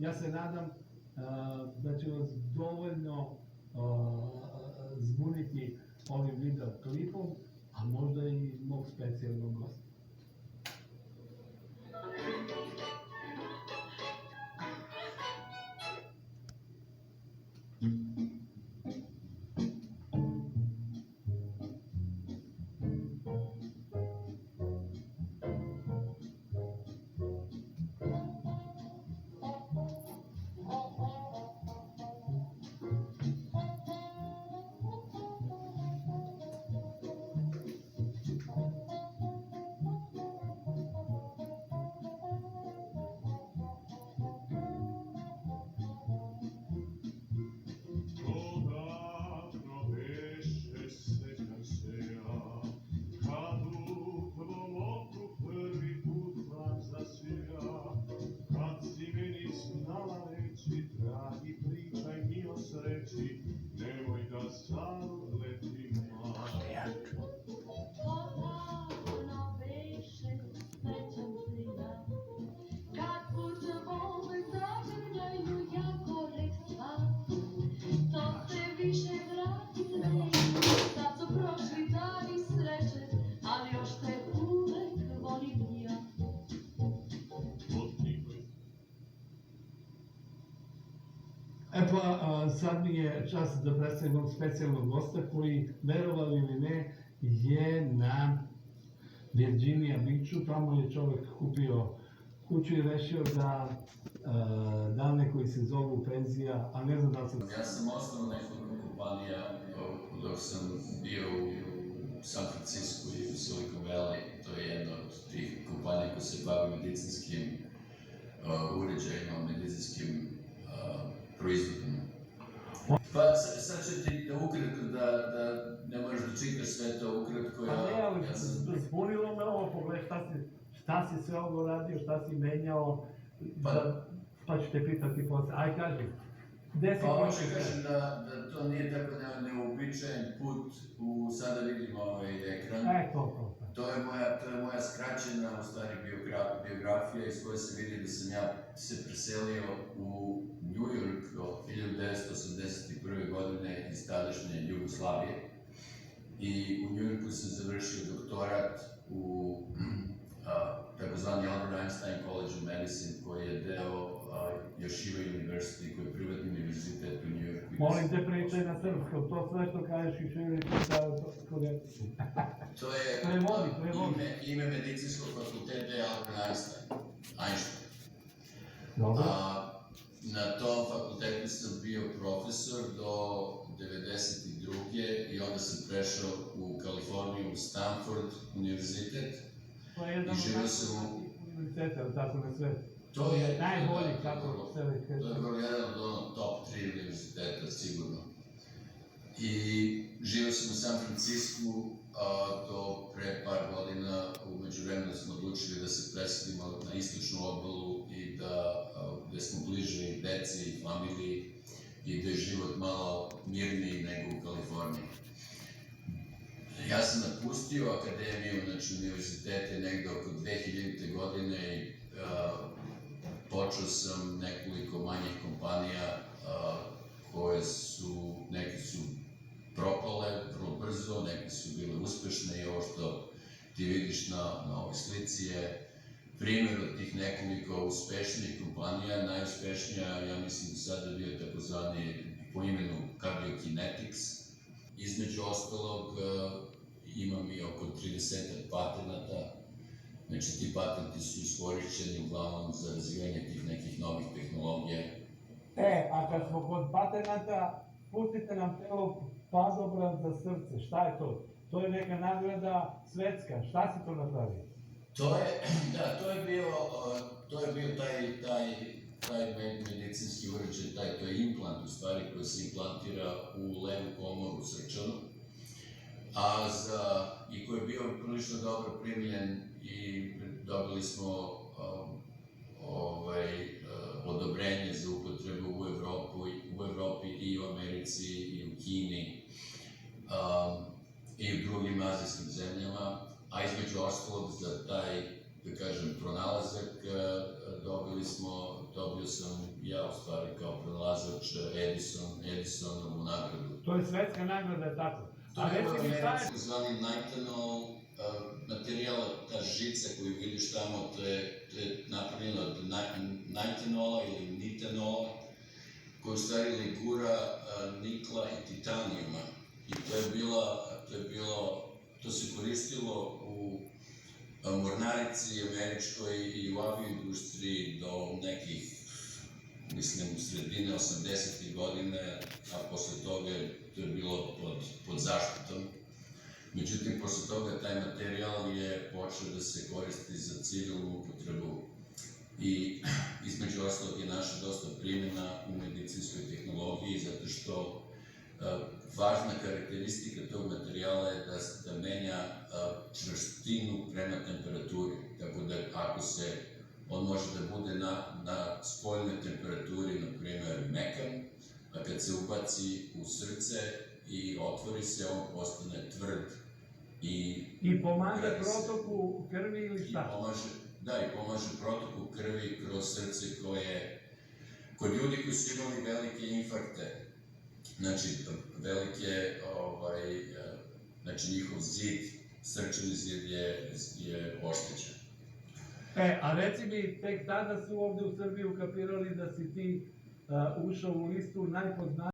Ja se nadam da će vas dovoljno zbuniti ovim video klipom, a možda i mog specijalnog gosta. Sad mi je čast da predstavim ovog specijalnog gosta koji, verovali ili ne, je na Virginia Beachu. Tamo je čovek kupio kuću i rešio da dane koji se zovu penzija, a ne znam da li sam... Ja sam osnovno nekoliko kompanija dok sam bio u San Francisco i u Silicon Valley. To je jedna od tih kompanija koja se bavi medicinskim uređajima, medicinskim proizvodima. Pa sad ću ti da ukratko, da ne možeš da čitaš sve to ukratko. Pa ne, ali zbunilo me ovo, pogledaj šta si sve ovo radio, šta si menjao, pa ću te pitati posle. Aj, kaži, gde si pa hoću kažem da to nije tako neuobičajen put sada vidim ovaj ekran. To. To je moja skraćena, u stvari, biografija iz koje se vidi da sam ja se preselio u New York do 1981. godine iz tadašnje Jugoslavije. I u New Yorku sam završio doktorat u takozvani Albert Einstein College of Medicine, koji je deo Yeshiva University, koji je privatni univerzitet u New Yorku. Molim te, pričaj na srpskom, to sve što kažeš i širi to je ime medicinskog fakulteta je Albert Einstein. Dobro. Na tom fakultetu sam bio profesor do 1992. i onda sam prešao u Kaliforniju, u Stanford univerzitet. To je jedan od univerziteta, ali tako na svetu. To je najbolji, kako se već kaže. To je bilo jedan od top 3 univerziteta, sigurno. I živio sam u San Francisku do pre par godina. Umeđu vremena smo odlučili da se preselimo na istočnu obalu i gde smo bliže i deci i familiji i gde je život malo mirniji nego u Kaliforniji. Ja sam napustio akademiju, znači univerzitete, negde oko 2000. godine i počeo sam nekoliko manjih kompanija koje su, neke su propale vrlo brzo, neke su bile uspešne i ovo što ti vidiš na ovoj slici je primjer od tih nekoliko uspešnijih kompanija. Najuspešnija, ja mislim da sada je bio takozvani po imenu Cardiokinetics. Između ostalog imam i oko 30 patenata. Znači, ti patenti su iskorišćeni uglavnom za razvijanje tih nekih novih tehnologija. A kad smo kod patenata, pustite nam telo padobran za srce. Šta je to? To je neka nagrada svetska. Šta si to napravio? To je bio taj medicinski uređaj, to je implant u stvari koji se implantira u levu komoru srčanu, i koji je bio prilično dobro primljen i dobili smo odobrenje za upotrebu u Evropi i u Americi i u Kini i u drugim azijskim zemljama, a između ostalog za taj, da kažem, pronalazak dobio sam ja u stvari kao pronalazač Edisonovu nagradu. To je svetska nagrada, tako? To je u Americi zvani nitanol, materijal, ta žica koju vidiš tamo, to je napravljeno od nitanola ili nitanola, koja je u stvari ligura nikla i titanijuma. I to se koristilo u mornarici američkoj i u avioindustriji do nekih, mislim, sredine 80. godine, a posle toga to je bilo pod zaštitom. Međutim, posle toga taj materijal je počeo da se koristi za civilnu upotrebu i između ostalog je naša dosta primjena u medicinskoj tehnologiji, zato što važna karakteristika tog materijala je da menja čvrstinu prema temperaturi. Tako da ako on može da bude na spoljnoj temperaturi, na primjer, mekan, a kad se ubaci u srce i otvori se, on postane tvrd i pomaže protoku krvi ili šta? I pomaže protoku krvi kroz srce kod ljudi koji su imali velike infarkte, znači njihov zid, srčani zid je oštećen. A reci mi, tek tada su ovde u Srbiji ukapirali da si ti ušao u listu najpoznatijih